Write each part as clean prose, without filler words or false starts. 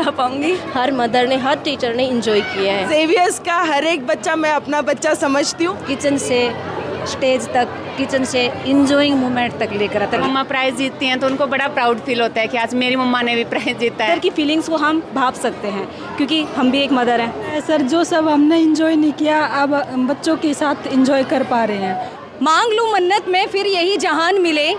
बता पाऊंगी। Her mother ने, हर टीचर ने एंजॉय किया है। जेवियर्स का हर एक बच्चा मैं अपना बच्चा समझती हूँ। किचन से स्टेज तक, किचन से इंजॉइंग मोमेंट तक लेकर आता है। मम्मा प्राइज जीतती हैं तो उनको बड़ा प्राउड फील होता है कि आज मेरी मम्मा ने भी प्राइज जीता है। मदर की फीलिंग्स को हम भाप सकते हैं क्योंकि हम भी एक मदर हैं। सर, जो सब हमने एंजॉय नहीं किया अब बच्चों के साथ एंजॉय कर पा रहे हैं। मांग लूं मन्नत में फिर यही जहान मिले,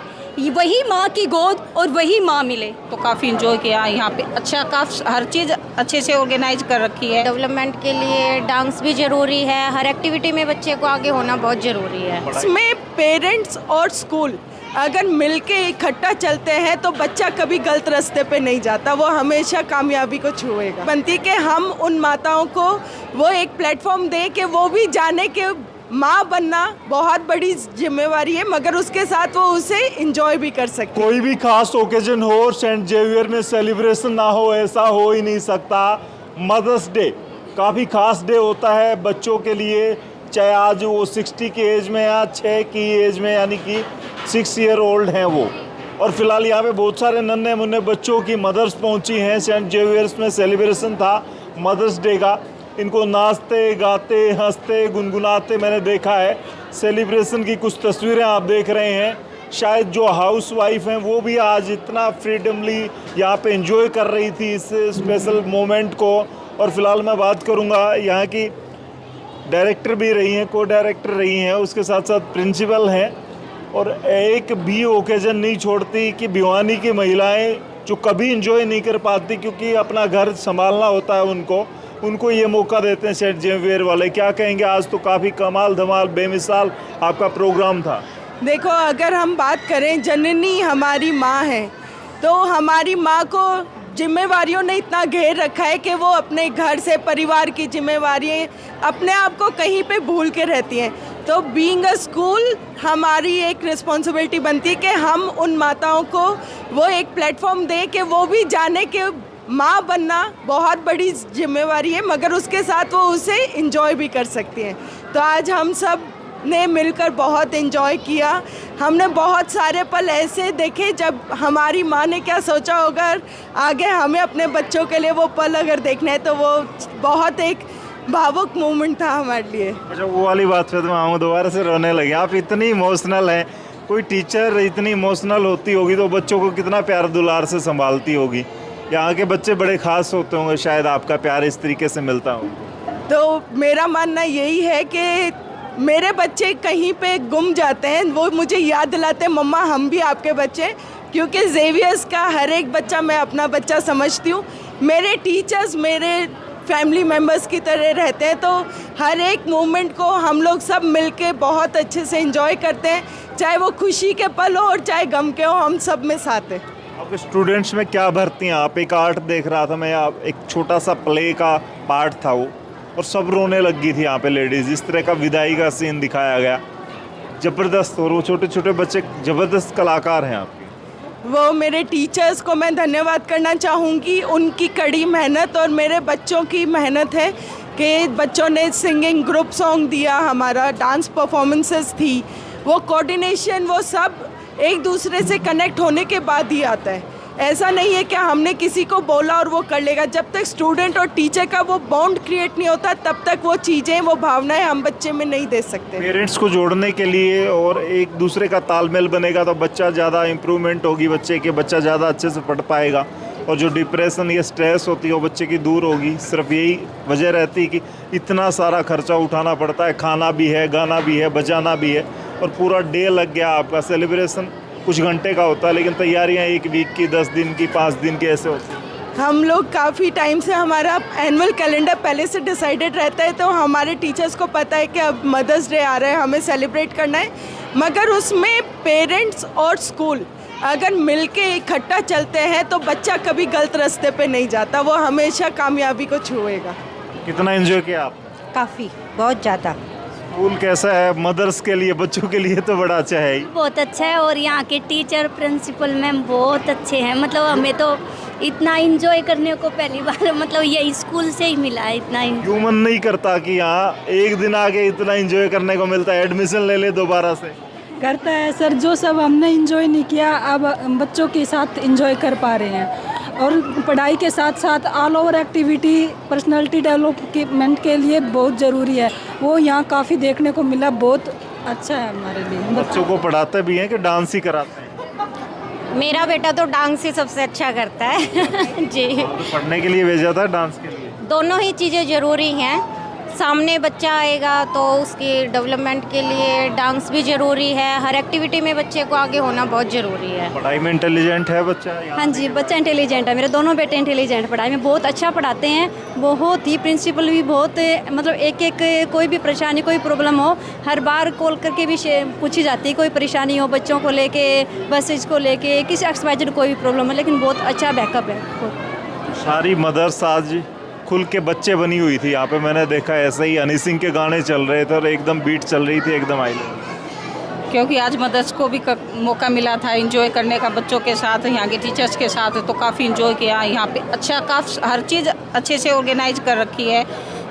वही माँ की गोद और वही माँ मिले। तो काफ़ी इंजॉय किया यहाँ पे। अच्छा, काफ़ी हर चीज़ अच्छे से ऑर्गेनाइज कर रखी है। डेवलपमेंट के लिए डांस भी ज़रूरी है, हर एक्टिविटी में बच्चे को आगे होना बहुत ज़रूरी है। इसमें पेरेंट्स और स्कूल अगर मिलके इकट्ठा चलते हैं तो बच्चा कभी गलत रास्ते पे नहीं जाता, वो हमेशा कामयाबी को छुएगा। बनती कि हम उन माताओं को वो एक प्लेटफॉर्म दें कि वो भी जाने के माँ बनना बहुत बड़ी जिम्मेवारी है, मगर उसके साथ वो उसे एंजॉय भी कर सकते। कोई भी खास ओकेजन हो और सेंट जेवियर में सेलिब्रेशन ना हो, ऐसा हो ही नहीं सकता। मदर्स डे काफ़ी खास डे होता है बच्चों के लिए, चाहे आज वो 60 की एज में या 6 की एज में, यानी कि 6 ईयर ओल्ड हैं वो। और फिलहाल यहाँ पे बहुत सारे नन्हे मुन्ने बच्चों की मदर्स पहुँची हैं। सेंट जेवियर्स में सेलिब्रेशन था मदर्स डे का। इनको नाचते गाते हंसते गुनगुनाते मैंने देखा है। सेलिब्रेशन की कुछ तस्वीरें आप देख रहे हैं। शायद जो हाउस वाइफ हैं वो भी आज इतना फ्रीडमली यहाँ पे एंजॉय कर रही थी इस स्पेशल मोमेंट को। और फिलहाल मैं बात करूँगा यहाँ की डायरेक्टर भी रही हैं, को डायरेक्टर रही हैं, उसके साथ साथ प्रिंसिपल हैं। और एक भी ओकेजन नहीं छोड़ती कि भिवानी की महिलाएँ जो कभी एंजॉय नहीं कर पाती क्योंकि अपना घर संभालना होता है उनको ये मौका देते हैं सेंट जेवियर वाले। क्या कहेंगे, आज तो काफ़ी कमाल धमाल बेमिसाल आपका प्रोग्राम था। देखो, अगर हम बात करें, जननी हमारी माँ है, तो हमारी माँ को जिम्मेवारियों ने इतना घेर रखा है कि वो अपने घर से, परिवार की जिम्मेवारियाँ, अपने आप को कहीं पे भूल के रहती हैं। तो बीइंग अ स्कूल हमारी एक रिस्पॉन्सिबिलिटी बनती है कि हम उन माताओं को वो एक प्लेटफॉर्म दें कि वो भी जाने के माँ बनना बहुत बड़ी जिम्मेवारी है, मगर उसके साथ वो उसे एंजॉय भी कर सकती हैं। तो आज हम सब ने मिलकर बहुत एंजॉय किया। हमने बहुत सारे पल ऐसे देखे जब हमारी माँ ने क्या सोचा होगा, आगे हमें अपने बच्चों के लिए वो पल अगर देखना है तो वो बहुत एक भावुक मोमेंट था हमारे लिए। अच्छा, वो वाली बात पे तो मैं दोबारा से रोने लगे। आप इतनी इमोशनल हैं, कोई टीचर इतनी इमोशनल होती होगी तो बच्चों को कितना प्यार दुलार से संभालती होगी। यहाँ के बच्चे बड़े ख़ास होते होंगे, शायद आपका प्यार इस तरीके से मिलता हो। तो मेरा मानना यही है कि मेरे बच्चे कहीं पे गुम जाते हैं, वो मुझे याद दिलाते हैं, मम्मा हम भी आपके बच्चे, क्योंकि जेवियर्स का हर एक बच्चा मैं अपना बच्चा समझती हूँ। मेरे टीचर्स मेरे फैमिली मेम्बर्स की तरह रहते हैं, तो हर एक मोमेंट को हम लोग सब मिलके बहुत अच्छे से एंजॉय करते हैं, चाहे वो खुशी के पल हो और चाहे गम के हो, हम सब में साथ हैं। आपके स्टूडेंट्स में क्या भरती हैं आप? एक आर्ट देख रहा था मैं, आप एक छोटा सा प्ले का पार्ट था वो, और सब रोने लगी थी यहाँ पे लेडीज़। इस तरह का विदाई का सीन दिखाया गया, ज़बरदस्त। और वो छोटे छोटे बच्चे ज़बरदस्त कलाकार हैं आपके। वो मेरे टीचर्स को मैं धन्यवाद करना चाहूँगी, उनकी कड़ी मेहनत और मेरे बच्चों की मेहनत है कि बच्चों ने सिंगिंग ग्रुप सॉन्ग दिया, हमारा डांस परफॉर्मेंसेस थी, वो कोऑर्डिनेशन, वो सब एक दूसरे से कनेक्ट होने के बाद ही आता है। ऐसा नहीं है कि हमने किसी को बोला और वो कर लेगा। जब तक स्टूडेंट और टीचर का वो बॉन्ड क्रिएट नहीं होता तब तक वो चीज़ें, वो भावनाएं हम बच्चे में नहीं दे सकते। पेरेंट्स को जोड़ने के लिए और एक दूसरे का तालमेल बनेगा तो बच्चा ज़्यादा इम्प्रूवमेंट होगी, बच्चे के बच्चा ज़्यादा अच्छे से पढ़ पाएगा, और जो डिप्रेशन या स्ट्रेस होती है वो बच्चे की दूर होगी। सिर्फ यही वजह रहती है कि इतना सारा खर्चा उठाना पड़ता है, खाना भी है, गाना भी है, बजाना भी है, और पूरा डे लग गया आपका। सेलिब्रेशन कुछ घंटे का होता है लेकिन तैयारियां 1 वीक की, 10 दिन की, 5 दिन की ऐसे होती हैं। हम लोग काफ़ी टाइम से, हमारा एनुअल कैलेंडर पहले से डिसाइडेड रहता है, तो हमारे टीचर्स को पता है कि अब मदर्स डे आ रहा है, हमें सेलिब्रेट करना है, मगर उसमें पेरेंट्स और स्कूल अगर मिलके इकट्ठा चलते हैं तो बच्चा कभी गलत रास्ते पे नहीं जाता, वो हमेशा कामयाबी को छुएगा। कितना एंजॉय किया आप? काफ़ी, बहुत ज़्यादा। स्कूल कैसा है मदर्स के लिए, बच्चों के लिए तो बड़ा अच्छा है ही। बहुत अच्छा है, और यहाँ के टीचर, प्रिंसिपल मैम बहुत अच्छे हैं। मतलब हमें तो इतना एंजॉय करने को पहली बार मतलब यही स्कूल से ही मिला है। इतना क्यों मन नहीं करता कि यहाँ एक दिन आके इतना एंजॉय करने को मिलता है, एडमिशन ले ले दोबारा से? करता है सर, जो सब हमने एंजॉय नहीं किया अब बच्चों के साथ एंजॉय कर पा रहे हैं। और पढ़ाई के साथ साथ all over activity personality development के लिए बहुत ज़रूरी है। वो यहाँ काफ़ी देखने को मिला, बहुत अच्छा है हमारे लिए। बच्चों को पढ़ाते भी हैं कि डांस ही कराते हैं? मेरा बेटा तो डांस ही सबसे अच्छा करता है जी। तो पढ़ने के लिए भेजा था डांस के लिए? दोनों ही चीज़ें ज़रूरी हैं। सामने बच्चा आएगा तो उसकी डेवलपमेंट के लिए डांस भी ज़रूरी है। हर एक्टिविटी में बच्चे को आगे होना बहुत ज़रूरी है। पढ़ाई में इंटेलिजेंट है बच्चा? हाँ जी, बच्चा इंटेलिजेंट है। मेरे दोनों बेटे इंटेलिजेंट, पढ़ाई में बहुत अच्छा पढ़ाते हैं। बहुत ही प्रिंसिपल भी बहुत, मतलब एक कोई भी परेशानी कोई प्रॉब्लम हो हर बार कॉल करके भी पूछी जाती है। कोई परेशानी हो बच्चों को लेके, बसेज को लेके, किसी एक्सवाइजेड कोई भी प्रॉब्लम है, लेकिन बहुत अच्छा बैकअप है। सारी मदर्स आज खुल के बच्चे बनी हुई थी यहाँ पे। मैंने देखा ऐसे ही हनी सिंह के गाने चल रहे थे और एकदम बीट चल रही थी, एकदम हाई लेवल। क्योंकि आज मदर्स को भी मौका मिला था एंजॉय करने का बच्चों के साथ, यहाँ के टीचर्स के साथ, तो काफ़ी एंजॉय किया। यहाँ पे अच्छा काफ़ी हर चीज़ अच्छे से ऑर्गेनाइज कर रखी है,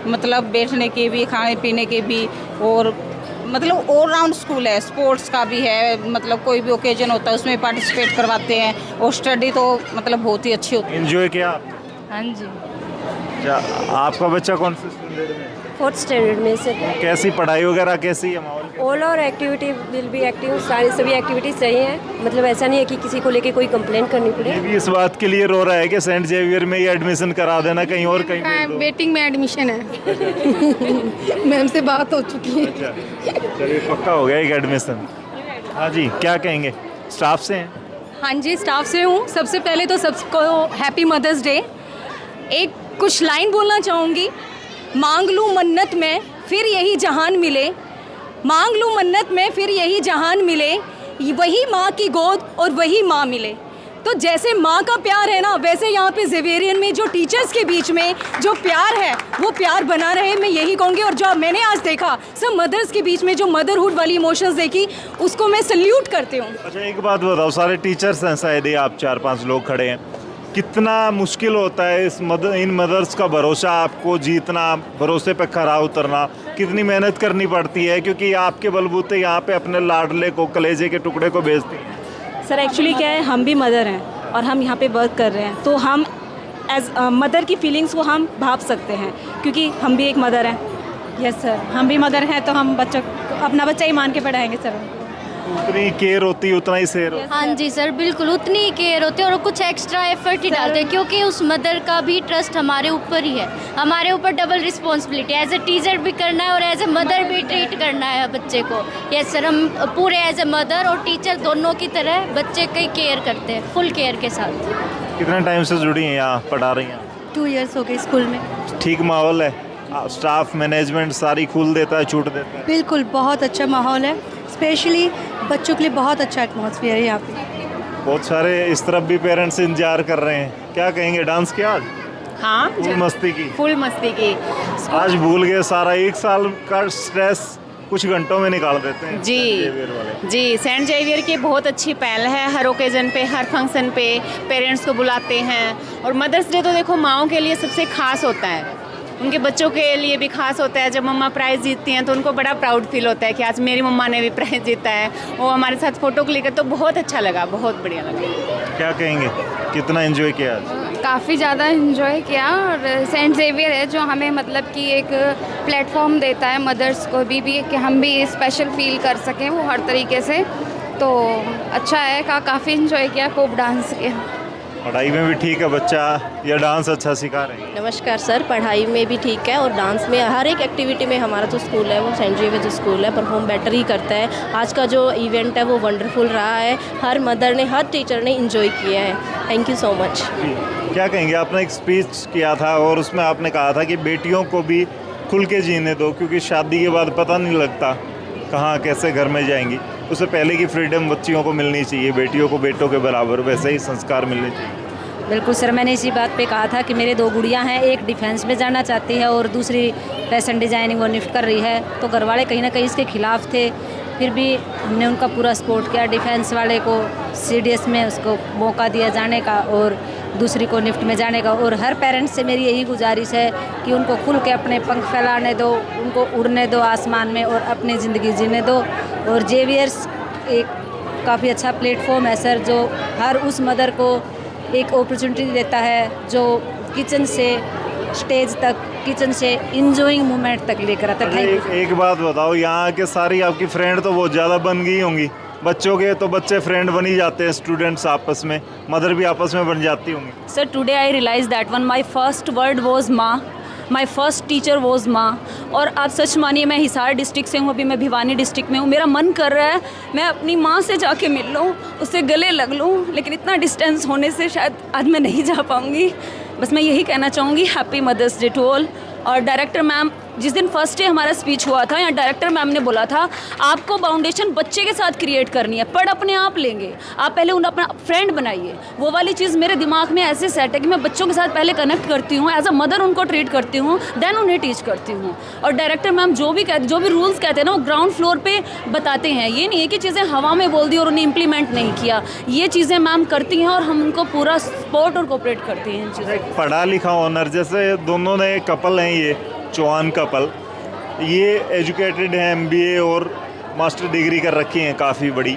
मतलब बैठने के भी, खाने पीने के भी, और मतलब ऑल राउंड स्कूल है। स्पोर्ट्स का भी है, मतलब कोई भी ओकेजन होता है उसमें पार्टिसिपेट करवाते हैं, और स्टडी तो मतलब बहुत ही अच्छी होती है। एंजॉय किया आप? हाँ जी। अच्छा, आपका बच्चा कौन से स्टैंडर्ड में? 4th स्टैंडर्ड में से। कैसी पढ़ाई वगैरह कैसी है, माहौल कैसा? ऑल और एक्टिविटी विल बी एक्टिव, सारी सभी एक्टिविटीज सही हैं। मतलब ऐसा नहीं है कि किसी को लेके कोई कंप्लेन करनी पड़े। ये भी इस बात के लिए रो रहा है कि सेंट जेवियर में ही एडमिशन करा देना, कहीं और कहीं भेज दो। वेटिंग में एडमिशन है। मैम से बात हो चुकी है। अच्छा, चलिए पक्का हो गया एक एडमिशन। हाँ जी, क्या कहेंगे? स्टाफ से हैं? हाँ जी, स्टाफ से हूँ। सबसे पहले तो सबको हैप्पी मदर्स डे। एक कुछ लाइन बोलना चाहूँगी। मांग लूँ मन्नत में फिर यही जहान मिले, मांग लूँ मन्नत में फिर यही जहान मिले, वही माँ की गोद और वही माँ मिले। तो जैसे माँ का प्यार है ना, वैसे यहाँ पे ज़ेवियरियन में जो टीचर्स के बीच में जो प्यार है वो प्यार बना रहे, मैं यही कहूँगी। और जो मैंने आज देखा सब मदर्स के बीच में जो मदरहुड वाली इमोशंस देखी, उसको मैं सल्यूट करती हूँ। अच्छा, एक बात बताओ, सारे टीचर्स हैं शायद, ये आप 4-5 लोग खड़े हैं, कितना मुश्किल होता है इन मदर्स का भरोसा आपको जीतना, भरोसे पे खरा उतरना, कितनी मेहनत करनी पड़ती है, क्योंकि आपके बलबूते यहाँ पे अपने लाडले को, कलेजे के टुकड़े को भेजती हैं। सर एक्चुअली क्या है, हम भी मदर हैं और हम यहाँ पे वर्क कर रहे हैं, तो हम एज मदर की फीलिंग्स को हम भाप सकते हैं, क्योंकि हम भी एक मदर हैं। यस सर, हम भी मदर हैं, तो हम बच्चों अपना बच्चा ही मान के पढ़ाएंगे सर। उतनी केयर होती है, उतना ही शेयर होता है। हाँ जी सर, बिल्कुल उतनी ही केयर होती है और कुछ एक्स्ट्रा एफर्ट ही डालते हैं, क्योंकि उस मदर का भी ट्रस्ट हमारे ऊपर ही है। हमारे ऊपर double responsibility, as a teacher भी करना है और एज ए मदर भी ट्रीट करना है बच्चे को। यस सर, हम पूरे एज ए मदर और टीचर दोनों की तरह बच्चे की केयर करते हैं, फुल केयर के साथ। कितने टाइम से जुड़ी हैं यहाँ, पढ़ा रही हैं? 2 years हो गए स्कूल में। ठीक माहौल है? स्टाफ मैनेजमेंट सारी खुल देता है, छूट देता है? बिल्कुल, बहुत अच्छा माहौल है। स्पेशली बच्चों के लिए बहुत अच्छा एटमॉस्फेयर है यहाँ पे। बहुत सारे इस तरफ भी पेरेंट्स इंतजार कर रहे हैं, क्या कहेंगे? डांस किया आज? हाँ, फुल मस्ती की? फुल मस्ती की। आज भूल गए सारा, 1 साल का स्ट्रेस कुछ घंटों में निकाल देते हैं जी सेंट जेवियर वाले। जी, सेंट जेवियर की बहुत अच्छी पहल है। हर ओकेजन पे, हर फंक्शन पे पेरेंट्स को बुलाते हैं। और मदर्स डे तो देखो माओं के लिए सबसे खास होता है, उनके बच्चों के लिए भी खास होता है। जब मम्मा प्राइज़ जीतती हैं तो उनको बड़ा प्राउड फील होता है कि आज मेरी मम्मा ने भी प्राइज़ जीता है। वो हमारे साथ फ़ोटो क्लिक कर, तो बहुत अच्छा लगा, बहुत बढ़िया लगा। क्या कहेंगे, कितना एंजॉय किया आज? काफ़ी ज़्यादा इन्जॉय किया। और सेंट जेवियर है जो हमें मतलब कि एक प्लेटफॉर्म देता है मदर्स को भी कि हम भी स्पेशल फील कर सकें वो हर तरीके से। तो अच्छा है, काफ़ी इन्जॉय किया, खूब डांस किया। पढ़ाई में भी ठीक है बच्चा, या डांस अच्छा सिखा रहे हैं? नमस्कार सर, पढ़ाई में भी ठीक है और डांस में, हर एक एक्टिविटी में हमारा जो स्कूल है वो सेंट जेवियर जो स्कूल है परफॉर्म बेटर ही करता है। आज का जो इवेंट है वो वंडरफुल रहा है, हर मदर ने, हर टीचर ने एंजॉय किया है। Thank you so much. क्या कहेंगे, आपने एक स्पीच किया था और उसमें आपने कहा था कि बेटियों को भी खुल के जीने दो, क्योंकि शादी के बाद पता नहीं लगता कहाँ कैसे घर में जाएंगी। उससे पहले की फ्रीडम बच्चियों को मिलनी चाहिए, बेटियों को बेटों के बराबर वैसे ही संस्कार मिलने चाहिए। बिल्कुल सर, मैंने इसी बात पे कहा था कि मेरे 2 गुड़ियाँ हैं, एक डिफेंस में जाना चाहती है और दूसरी फैशन डिज़ाइनिंग वो निफ्ट कर रही है। तो घर वाले कहीं ना कहीं इसके खिलाफ़ थे, फिर भी हमने उनका पूरा सपोर्ट किया। डिफेंस वाले को CDS में उसको मौका दिया जाने का और दूसरी को निफ्ट में जाने का। और हर पेरेंट्स से मेरी यही गुजारिश है कि उनको खुल के अपने पंख फैलाने दो, उनको उड़ने दो आसमान में और अपनी ज़िंदगी जीने दो। और जेवियर्स एक काफ़ी अच्छा प्लेटफॉर्म है सर, जो हर उस मदर को एक अपॉर्चुनिटी देता है जो किचन से स्टेज तक, किचन से इंजॉइंग मोमेंट तक लेकर आता है। एक बात बताओ, यहाँ के सारी आपकी फ्रेंड तो बहुत ज़्यादा बन गई होंगी, बच्चों के तो बच्चे फ्रेंड बन ही जाते हैं, स्टूडेंट्स आपस में, मदर भी आपस में बन जाती होंगी। Sir today I realise that one my first word was माँ, माई फर्स्ट टीचर वॉज माँ। और आप सच मानिए मैं हिसार डिस्ट्रिक्ट से हूँ, अभी मैं भिवानी डिस्ट्रिक्ट में हूँ, मेरा मन कर रहा है मैं अपनी माँ से जाके मिल लूँ, उससे गले लग लूँ, लेकिन इतना डिस्टेंस होने से शायद आज मैं नहीं जा पाऊँगी। बस मैं यही कहना चाहूँगी happy mother's day to all. और डायरेक्टर मैम, जिस दिन फर्स्ट डे हमारा स्पीच हुआ था, यहाँ डायरेक्टर मैम ने बोला था आपको बाउंडेशन बच्चे के साथ क्रिएट करनी है, पढ़ अपने आप लेंगे, आप पहले उन्हें अपना फ्रेंड बनाइए। वो वाली चीज़ मेरे दिमाग में ऐसे सेट है कि मैं बच्चों के साथ पहले कनेक्ट करती हूँ, एज अ मदर उनको ट्रीट करती हूँ, देन उन्हें टीच करती हूँ। और डायरेक्टर मैम जो भी रूल्स कहते हैं ना, वो ग्राउंड फ्लोर पे बताते हैं। ये नहीं है कि चीज़ें हवा में बोल दी और उन्हें इम्प्लीमेंट नहीं किया, ये चीज़ें मैम करती हैं और हम उनको पूरा सपोर्ट और कोऑपरेट करती हैं इन चीज़ों। पढ़ा लिखा ऑनर, जैसे दोनों ने कपल हैं, ये चौहान कपल, ये एजुकेटेड हैं, MBA और मास्टर डिग्री कर रखी हैं काफ़ी बड़ी,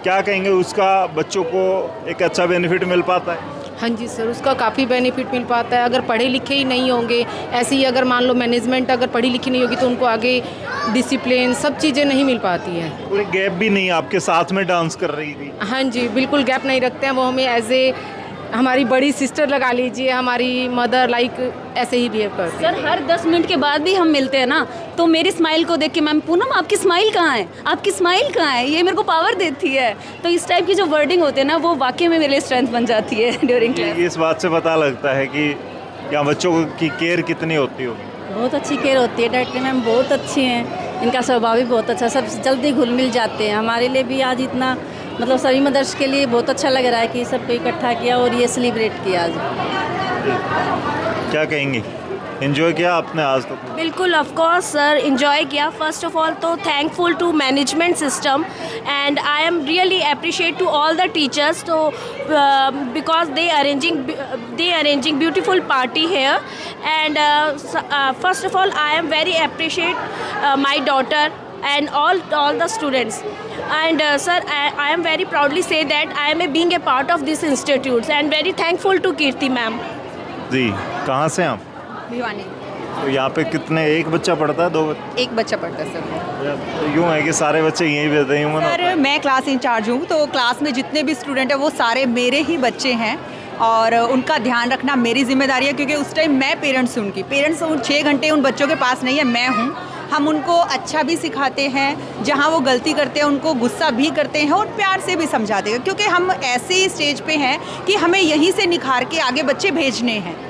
क्या कहेंगे उसका बच्चों को एक अच्छा बेनिफिट मिल पाता है? हाँ जी सर, उसका काफ़ी बेनिफिट मिल पाता है। अगर पढ़े लिखे ही नहीं होंगे, ऐसे ही अगर मान लो मैनेजमेंट अगर पढ़ी लिखी नहीं होगी तो उनको आगे डिसिप्लिन सब चीज़ें नहीं मिल पाती हैं। कोई गैप भी नहीं, आपके साथ में डांस कर रही थी? हाँ जी, बिल्कुल गैप नहीं रखते हैं वो, हमें एज ए हमारी बड़ी सिस्टर लगा लीजिए, हमारी मदर लाइक ऐसे ही बिहेव करते हैं। सर हर 10 मिनट के बाद भी हम मिलते हैं ना, तो मेरी स्माइल को देख के मैम, पूनम आपकी स्माइल कहाँ है, आपकी स्माइल कहाँ है, ये मेरे को पावर देती है। तो इस टाइप की जो वर्डिंग होते हैं ना, वो वाकई में मेरे लिए स्ट्रेंथ बन जाती है ड्यूरिंग क्लास। इस बात से पता लगता है कि यहाँ बच्चों की केयर कितनी होती होगी। बहुत अच्छी केयर होती है, डायरेक्टर मैम बहुत अच्छी हैं, इनका स्वभाव भी बहुत अच्छा, सब जल्दी घुल मिल जाते हैं। हमारे लिए भी आज इतना मतलब सभी मदर्स के लिए बहुत अच्छा लग रहा है कि सबको इकट्ठा किया और ये सेलिब्रेट किया आज। क्या कहेंगे, एंजॉय किया आपने आज तो? बिल्कुल, ऑफ कोर्स सर, एंजॉय किया। फर्स्ट ऑफ ऑल तो thankful to management system and I am really appreciate to all the teachers तो because they arranging beautiful party here and first of all I am very appreciate my daughter and all the students and sir I am very proudly say that I am being a part of this institutes and very thankful to Kirti ma'am। जी, कहाँ से आप? भिवानी। तो यहाँ पे कितने, एक बच्चा पढ़ता है, 2 एक बच्चा पढ़ता है सर। यूँ है कि सारे बच्चे यहीं रहते हैं? सर मैं क्लास इंचार्ज हूँ, तो क्लास में जितने भी स्टूडेंट हैं वो सारे मेरे ही बच्चे हैं और उनका ध्यान रखना मेरी जिम्मेदारी है, क्योंकि उस टाइम मैं पेरेंट्स हूँ, उनकी पेरेंट्स 6 घंटे उन बच्चों के पास नहीं है, मैं हूँ। हम उनको अच्छा भी सिखाते हैं, जहाँ वो गलती करते हैं उनको गुस्सा भी करते हैं और प्यार से भी समझाते हैं, क्योंकि हम ऐसे स्टेज पे हैं कि हमें यहीं से निखार के आगे बच्चे भेजने हैं।